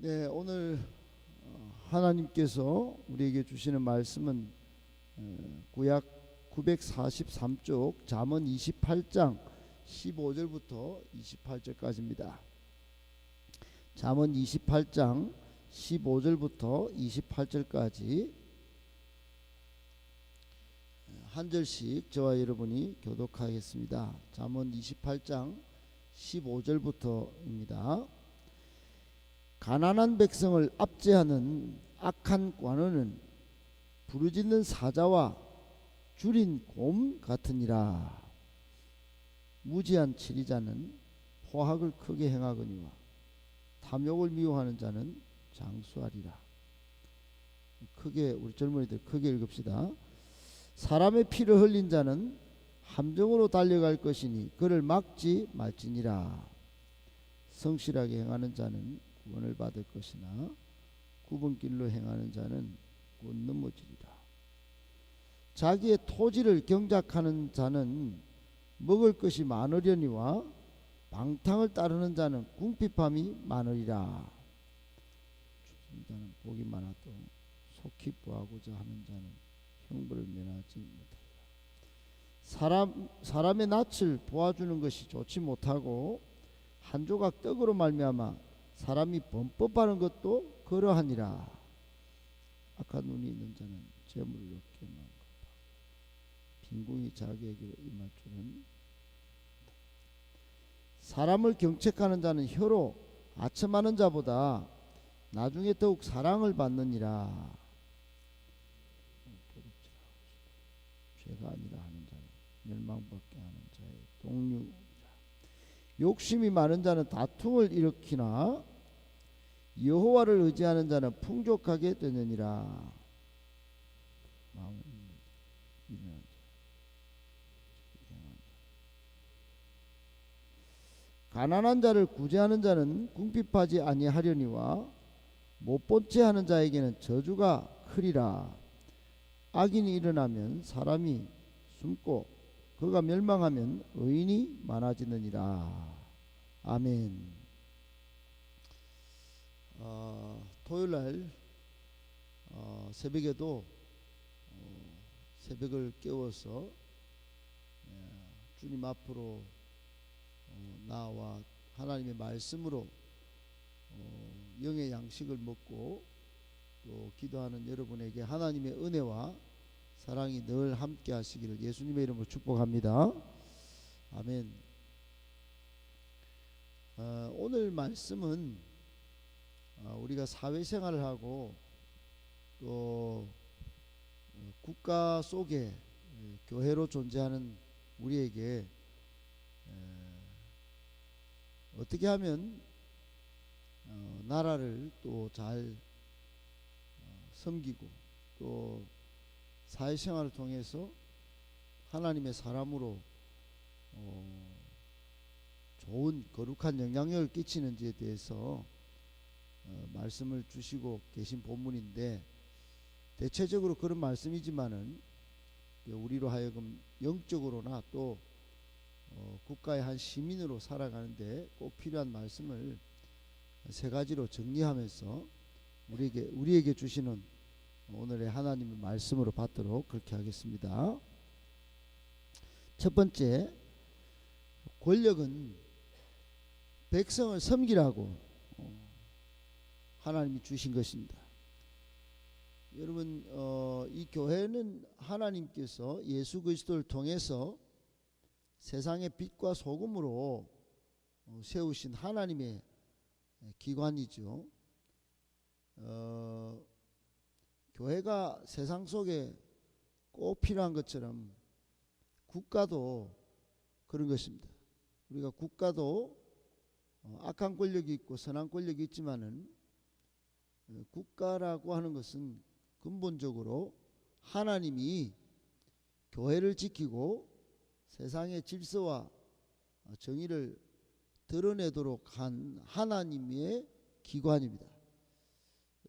네, 오늘 하나님께서 우리에게 주시는 말씀은 구약 943쪽 잠언 28장 15절부터 28절까지입니다. 잠언 28장 15절부터 28절까지 한 절씩 저와 여러분이 교독하겠습니다. 잠언 28장 15절부터입니다. 가난한 백성을 압제하는 악한 관원은 부르짖는 사자와 줄인 곰 같으니라. 무지한 치리자는 포악을 크게 행하거니와 탐욕을 미워하는 자는 장수하리라. 크게 우리 젊은이들 크게 읽읍시다. 사람의 피를 흘린 자는 함정으로 달려갈 것이니 그를 막지 말지니라. 성실하게 행하는 자는 구원을 받을 것이나 굽은 길로 행하는 자는 곧 넘어지리라. 자기의 토지를 경작하는 자는 먹을 것이 많으려니와 방탕을 따르는 자는 궁핍함이 많으리라. 죽은 자는 복이 많아도 속히 구하고자 하는 자는 형벌을 면하지 못하리라. 사람의 낯을 보아주는 것이 좋지 못하고 한 조각 떡으로 말미암아 사람이 범법하는 것도 그러하니라. 악한 눈이 있는 자는 재물을 얻게 만급하고 빈궁이 자기에게로 임할 줄은. 사람을 경책하는 자는 혀로 아첨하는 자보다 나중에 더욱 사랑을 받느니라. 죄가 아니라 하는 자는 멸망받게 하는 자의 동류라. 욕심이 많은 자는 다툼을 일으키나 여호와를 의지하는 자는 풍족하게 되느니라. 가난한 자를 구제하는 자는 궁핍하지 아니하려니와 못본 채 하는 자에게는 저주가 크리라. 악인이 일어나면 사람이 숨고 그가 멸망하면 의인이 많아지느니라. 아멘. 토요일날 새벽에도 새벽을 깨워서 주님 앞으로 나와 하나님의 말씀으로 영의 양식을 먹고 또 기도하는 여러분에게 하나님의 은혜와 사랑이 늘 함께 하시기를 예수님의 이름으로 축복합니다. 아멘. 오늘 말씀은 우리가 사회생활을 하고 또 국가 속에 교회로 존재하는 우리에게 어떻게 하면 나라를 또 잘 섬기고 또 사회생활을 통해서 하나님의 사람으로 좋은 거룩한 영향력을 끼치는지에 대해서 말씀을 주시고 계신 본문인데, 대체적으로 그런 말씀이지만은 우리로 하여금 영적으로나 또 국가의 한 시민으로 살아가는데 꼭 필요한 말씀을 세 가지로 정리하면서 우리에게 주시는 오늘의 하나님의 말씀으로 받도록 그렇게 하겠습니다. 첫 번째, 권력은 백성을 섬기라고 하나님이 주신 것입니다. 여러분, 이 교회는 하나님께서 예수 그리스도를 통해서 세상의 빛과 소금으로 세우신 하나님의 기관이죠. 교회가 세상 속에 꼭 필요한 것처럼 국가도 그런 것입니다. 우리가 국가도 악한 권력이 있고 선한 권력이 있지만은 국가라고 하는 것은 근본적으로 하나님이 교회를 지키고 세상의 질서와 정의를 드러내도록 한 하나님의 기관입니다.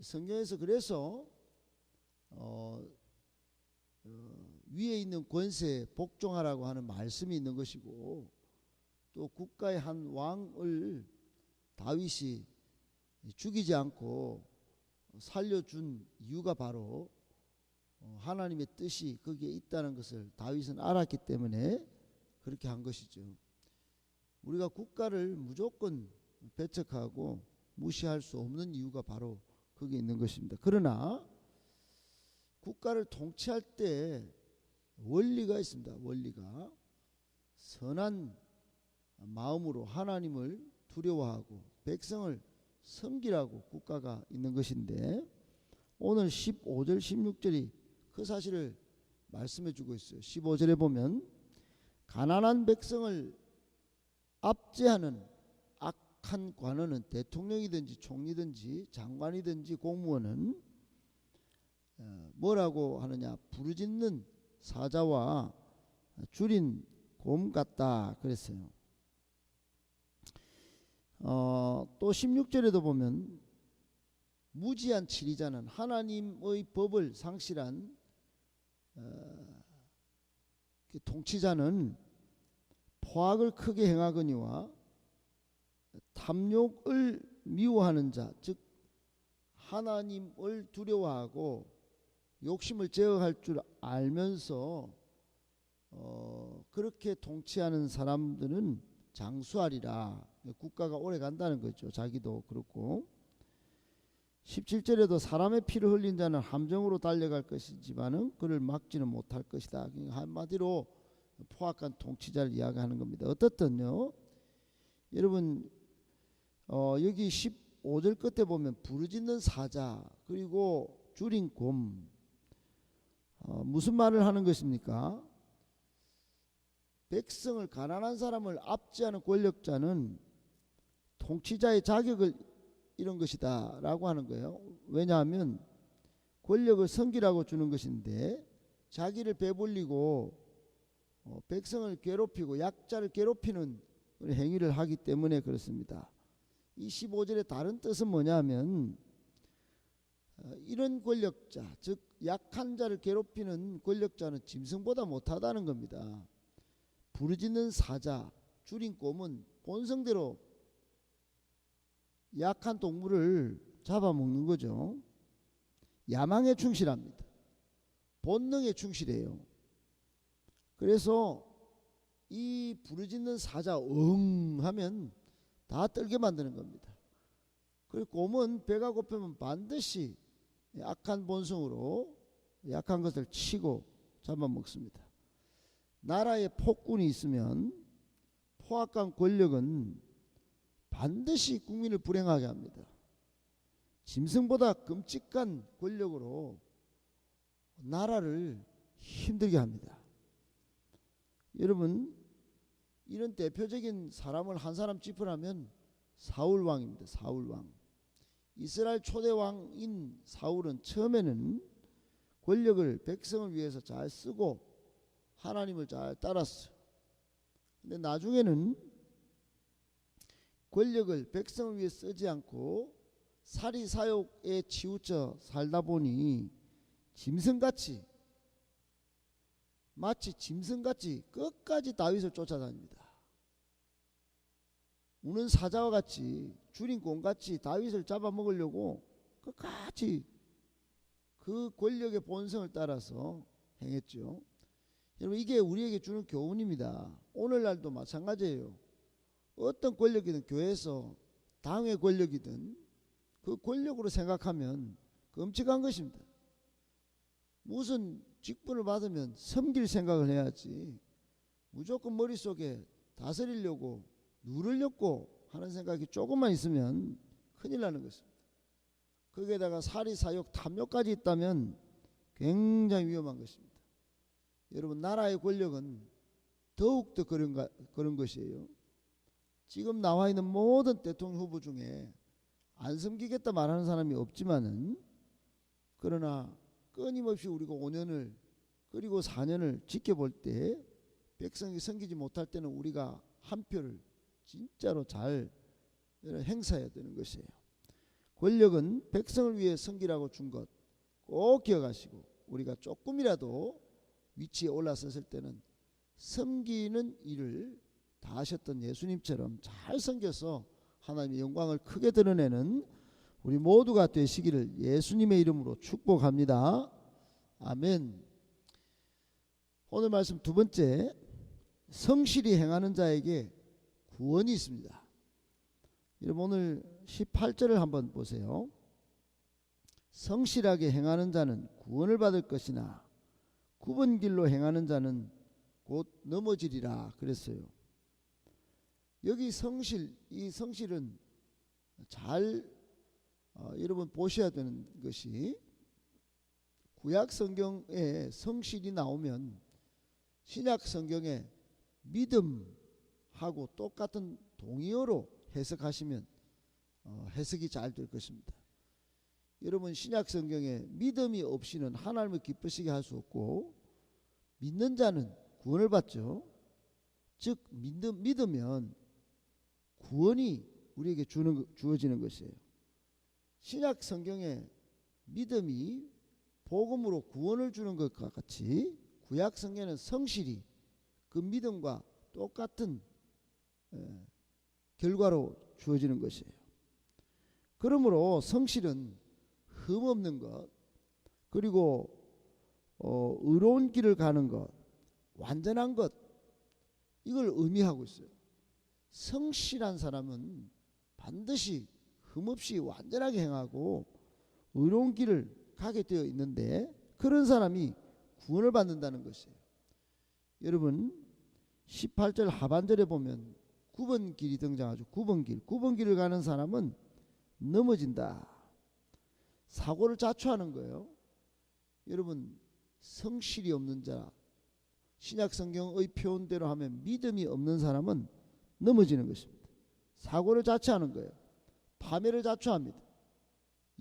성경에서 그래서 위에 있는 권세에 복종하라고 하는 말씀이 있는 것이고, 또 국가의 한 왕을 다윗이 죽이지 않고 살려준 이유가 바로 하나님의 뜻이 거기에 있다는 것을 다윗은 알았기 때문에 그렇게 한 것이죠. 우리가 국가를 무조건 배척하고 무시할 수 없는 이유가 바로 거기에 있는 것입니다. 그러나 국가를 통치할 때 원리가 있습니다. 원리가 선한 마음으로 하나님을 두려워하고 백성을 섬기라고 국가가 있는 것인데, 오늘 15절 16절이 그 사실을 말씀해 주고 있어요. 15절에 보면 가난한 백성을 압제하는 악한 관원은, 대통령이든지 총리든지 장관이든지 공무원은 뭐라고 하느냐, 부르짖는 사자와 줄인 곰 같다 그랬어요. 또 16절에도 보면 무지한 치리자는, 하나님의 법을 상실한 통치자는 포악을 크게 행하거니와 탐욕을 미워하는 자, 즉 하나님을 두려워하고 욕심을 제어할 줄 알면서 그렇게 통치하는 사람들은 장수하리라. 국가가 오래 간다는 거죠. 자기도 그렇고. 17절에도 사람의 피를 흘린 자는 함정으로 달려갈 것이지만은 그를 막지는 못할 것이다. 한마디로 포악한 통치자를 이야기하는 겁니다. 어떻든요, 여러분 여기 15절 끝에 보면 부르짖는 사자 그리고 줄인 곰, 무슨 말을 하는 것입니까? 백성을, 가난한 사람을 압제하는 권력자는 통치자의 자격을 잃은 것이다 라고 하는 거예요. 왜냐하면 권력을 섬기라고 주는 것인데 자기를 배불리고 백성을 괴롭히고 약자를 괴롭히는 행위를 하기 때문에 그렇습니다. 이 15절의 다른 뜻은 뭐냐면 이런 권력자, 즉 약한 자를 괴롭히는 권력자는 짐승보다 못하다는 겁니다. 부르짖는 사자, 줄인 곰은 본성대로 약한 동물을 잡아먹는 거죠. 야망에 충실합니다. 본능에 충실해요. 그래서 이 부르짖는 사자 하면 다 떨게 만드는 겁니다. 그리고 곰은 배가 고프면 반드시 약한 본성으로 약한 것을 치고 잡아먹습니다. 나라에 폭군이 있으면 포악한 권력은 반드시 국민을 불행하게 합니다. 짐승보다 끔찍한 권력으로 나라를 힘들게 합니다. 여러분, 이런 대표적인 사람을 한 사람 짚으라면 사울 왕입니다. 사울 왕. 이스라엘 초대 왕인 사울은 처음에는 권력을 백성을 위해서 잘 쓰고 하나님을 잘 따랐어요. 근데 나중에는 권력을 백성을 위해 쓰지 않고 사리사욕에 치우쳐 살다 보니 짐승같이, 마치 짐승같이 끝까지 다윗을 쫓아다닙니다. 우는 사자와 같이, 줄인 곰같이 다윗을 잡아먹으려고 끝까지 그 권력의 본성을 따라서 행했죠. 여러분, 이게 우리에게 주는 교훈입니다. 오늘날도 마찬가지예요. 어떤 권력이든, 교회에서 당의 권력이든 그 권력으로 생각하면 끔찍한 것입니다. 무슨 직분을 받으면 섬길 생각을 해야지 무조건 머릿속에 다스리려고 누르려고 하는 생각이 조금만 있으면 큰일 나는 것입니다. 거기에다가 사리사욕, 탐욕까지 있다면 굉장히 위험한 것입니다. 여러분, 나라의 권력은 더욱더 그런 것이에요. 지금 나와 있는 모든 대통령 후보 중에 안 섬기겠다 말하는 사람이 없지만은, 그러나 끊임없이 우리가 5년을 그리고 4년을 지켜볼 때 백성이 섬기지 못할 때는 우리가 한 표를 진짜로 잘 행사해야 되는 것이에요. 권력은 백성을 위해 섬기라고 준 것 꼭 기억하시고, 우리가 조금이라도 위치에 올라섰을 때는 섬기는 일을 다 하셨던 예수님처럼 잘 섬겨서 하나님의 영광을 크게 드러내는 우리 모두가 되시기를 예수님의 이름으로 축복합니다. 아멘. 오늘 말씀 두 번째, 성실히 행하는 자에게 구원이 있습니다. 여러분 오늘 18절을 한번 보세요. 성실하게 행하는 자는 구원을 받을 것이나 굽은 길로 행하는 자는 곧 넘어지리라 그랬어요. 여기 성실, 이 성실은 잘 여러분 보셔야 되는 것이, 구약 성경에 성실이 나오면 신약 성경에 믿음하고 똑같은 동의어로 해석하시면 해석이 잘 될 것입니다. 여러분 신약 성경에 믿음이 없이는 하나님을 기쁘시게 할 수 없고, 믿는 자는 구원을 받죠. 즉 믿으면 구원이 우리에게 주어지는 것이에요. 신약 성경에 믿음이 복음으로 구원을 주는 것과 같이 구약 성경에는 성실이 그 믿음과 똑같은 결과로 주어지는 것이에요. 그러므로 성실은 흠없는 것, 그리고 의로운 길을 가는 것, 완전한 것, 이걸 의미하고 있어요. 성실한 사람은 반드시 흠없이 완전하게 행하고 의로운 길을 가게 되어 있는데, 그런 사람이 구원을 받는다는 것이에요. 여러분 18절 하반절에 보면 9번 길이 등장하죠. 9번 길. 9번 길을 가는 사람은 넘어진다. 사고를 자초하는 거예요. 여러분 성실이 없는 자, 신약 성경의 표현대로 하면 믿음이 없는 사람은 넘어지는 것입니다. 사고를 자초하는 거예요. 파멸을 자초합니다.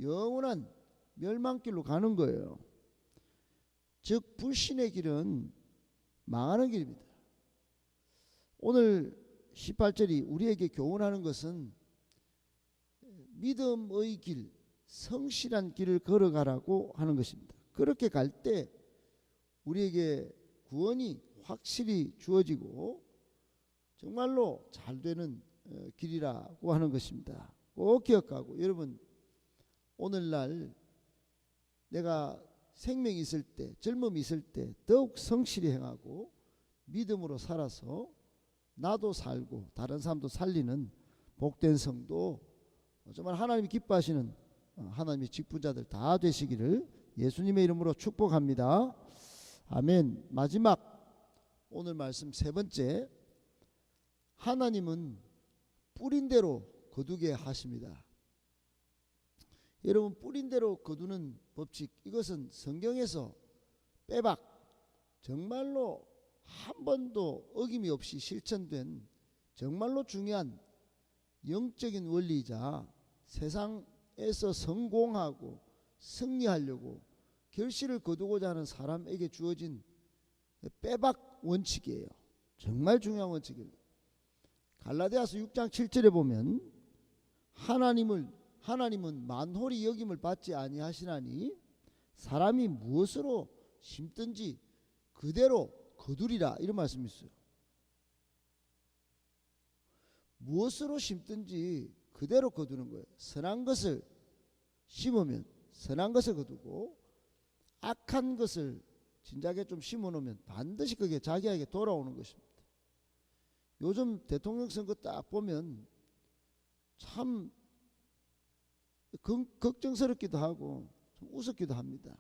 영원한 멸망길로 가는 거예요. 즉 불신의 길은 망하는 길입니다. 오늘 18절이 우리에게 교훈하는 것은 믿음의 길, 성실한 길을 걸어가라고 하는 것입니다. 그렇게 갈 때 우리에게 구원이 확실히 주어지고 정말로 잘 되는 길이라고 하는 것입니다. 꼭 기억하고, 여러분 오늘날 내가 생명이 있을 때, 젊음이 있을 때 더욱 성실히 행하고 믿음으로 살아서 나도 살고 다른 사람도 살리는 복된 성도, 정말 하나님이 기뻐하시는 하나님의 직분자들 다 되시기를 예수님의 이름으로 축복합니다. 아멘. 마지막 오늘 말씀 세 번째, 하나님은 뿌린 대로 거두게 하십니다. 여러분 뿌린 대로 거두는 법칙, 이것은 성경에서 빼박 정말로 한 번도 어김이 없이 실천된 정말로 중요한 영적인 원리이자 세상에서 성공하고 승리하려고 결실을 거두고자 하는 사람에게 주어진 빼박 원칙이에요. 정말 중요한 원칙이에요. 갈라디아서 6장 7절에 보면 하나님은 만홀히 여김을 받지 아니하시나니 사람이 무엇으로 심든지 그대로 거두리라, 이런 말씀이 있어요. 무엇으로 심든지 그대로 거두는 거예요. 선한 것을 심으면 선한 것을 거두고, 악한 것을 진작에 좀 심어놓으면 반드시 그게 자기에게 돌아오는 것입니다. 요즘 대통령 선거 딱 보면 참 걱정스럽기도 하고 좀 우습기도 합니다.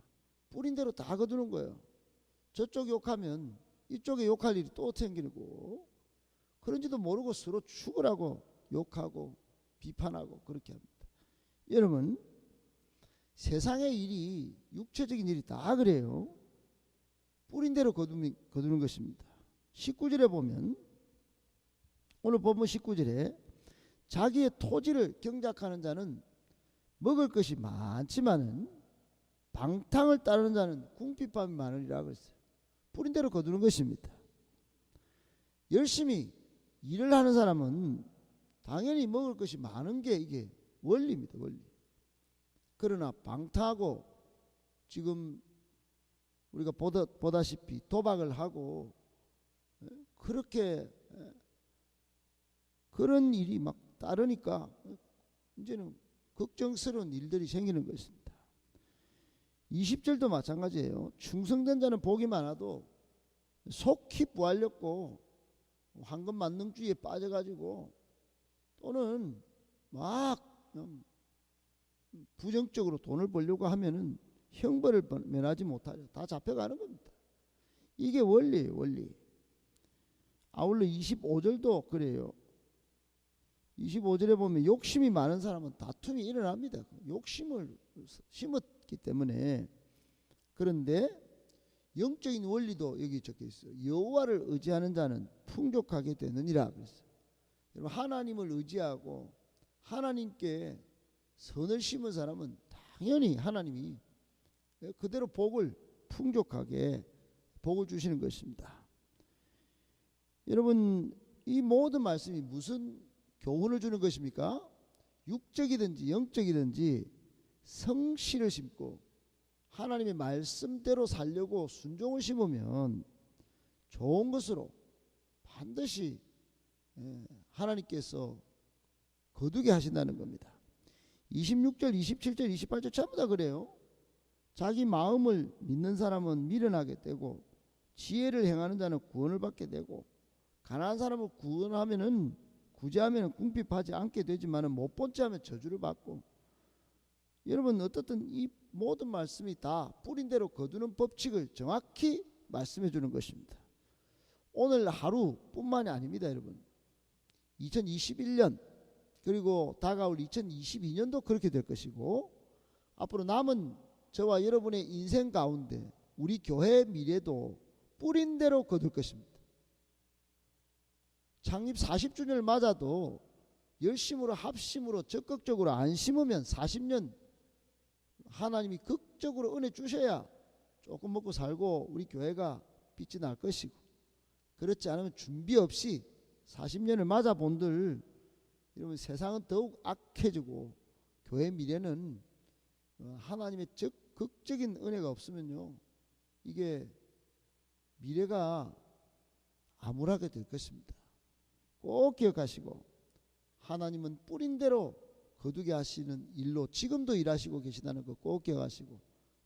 뿌린 대로 다 거두는 거예요. 저쪽 욕하면 이쪽에 욕할 일이 또 생기고, 그런지도 모르고 서로 죽으라고 욕하고 비판하고 그렇게 합니다. 여러분 세상의 일이, 육체적인 일이 다 그래요. 뿌린 대로 거두는 것입니다. 19절에 보면, 오늘 본문 19절에 자기의 토지를 경작하는 자는 먹을 것이 많지만은 방탕을 따르는 자는 궁핍함이 많으리라 그랬어요. 뿌린 대로 거두는 것입니다. 열심히 일을 하는 사람은 당연히 먹을 것이 많은 게 이게 원리입니다. 원리. 그러나 방탕하고 지금 우리가 보다시피 도박을 하고 그렇게 그런 일이 막 따르니까 이제는 걱정스러운 일들이 생기는 것입니다. 20절도 마찬가지예요. 충성된 자는 복이 많아도 속히 부활렸고 황금 만능주의에 빠져가지고 또는 막 부정적으로 돈을 벌려고 하면은 형벌을 면하지 못하죠. 다 잡혀가는 겁니다. 이게 원리예요, 원리. 아울러 25절도 그래요. 25절에 보면 욕심이 많은 사람은 다툼이 일어납니다. 욕심을 심었기 때문에. 그런데 영적인 원리도 여기 적혀 있어요. 여호와를 의지하는 자는 풍족하게 되느니라 그랬어요. 여러분, 하나님을 의지하고 하나님께 선을 심은 사람은 당연히 하나님이 그대로 복을 풍족하게 복을 주시는 것입니다. 여러분, 이 모든 말씀이 무슨 교훈을 주는 것입니까? 육적이든지 영적이든지 성실을 심고 하나님의 말씀대로 살려고 순종을 심으면 좋은 것으로 반드시 하나님께서 거두게 하신다는 겁니다. 26절, 27절, 28절 전부 다 그래요. 자기 마음을 믿는 사람은 미련하게 되고 지혜를 행하는 자는 구원을 받게 되고 가난한 사람을 구원하면은 구제하면 궁핍하지 않게 되지만은 못 본 채 하면 저주를 받고. 여러분, 어떻든 이 모든 말씀이 다 뿌린 대로 거두는 법칙을 정확히 말씀해 주는 것입니다. 오늘 하루뿐만이 아닙니다, 여러분. 2021년 그리고 다가올 2022년도 그렇게 될 것이고 앞으로 남은 저와 여러분의 인생 가운데 우리 교회의 미래도 뿌린 대로 거둘 것입니다. 창립 40주년을 맞아도 열심으로 합심으로 적극적으로 안 심으면 40년 하나님이 극적으로 은혜 주셔야 조금 먹고 살고 우리 교회가 빛이 날 것이고, 그렇지 않으면 준비 없이 40년을 맞아 본들 여러분, 세상은 더욱 악해지고 교회 미래는 하나님의 극적인 은혜가 없으면요 이게 미래가 암울하게 될 것입니다. 꼭 기억하시고 하나님은 뿌린 대로 거두게 하시는 일로 지금도 일하시고 계시다는 거 꼭 기억하시고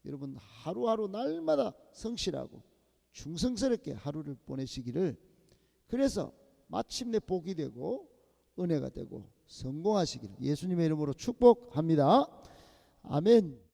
여러분, 하루하루 날마다 성실하고 충성스럽게 하루를 보내시기를, 그래서 마침내 복이 되고 은혜가 되고 성공하시기를 예수님의 이름으로 축복합니다. 아멘.